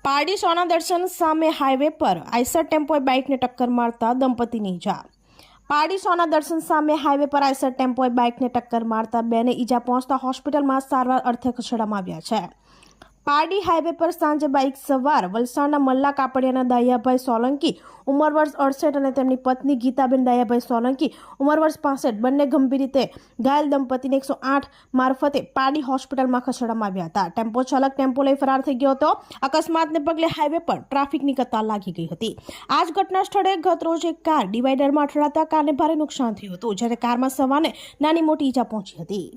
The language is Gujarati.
પારડી સોના દર્શન સામે હાઈવે પર આઈસર ટેમ્પોએ બાઇકને ટક્કર મારતા દંપતીની ઈજા. પારડી સોના દર્શન સામે હાઈવે પર આઈસર ટેમ્પોએ બાઇકને ટક્કર મારતા બેને ઈજા પહોંચતા હોસ્પિટલમાં સારવાર અર્થે ખસેડવામાં આવ્યા છે. પારડી હાઈવે પર સાંજે બાઇક સવાર વલસાડના મલ્લા કાપડિયાના દાયાભાઈ સોલંકી ઉંમર વર્ષ 68 અને તેમની પત્ની ગીતાબેન દાયાભાઈ સોલંકી ઉંમર વર્ષ 65 બંને ગંભીર રીતે ઘાયલ દંપતીને 108 મારફતે પારડી હોસ્પિટલમાં ખસેડવામાં આવ્યા હતા. ટેમ્પો ચાલક ટેમ્પો લઈ ફરાર થઈ ગયો હતો. અકસ્માતને પગલે હાઈવે પર ટ્રાફિકની કતાર લાગી ગઈ હતી. આ જ ઘટના સ્થળે ગત રોજ એક કાર ડિવાઈડરમાં અથડાતા કારને ભારે નુકસાન થયું હતું, જ્યારે કારમાં સવારને નાની મોટી ઈજા પહોંચી હતી.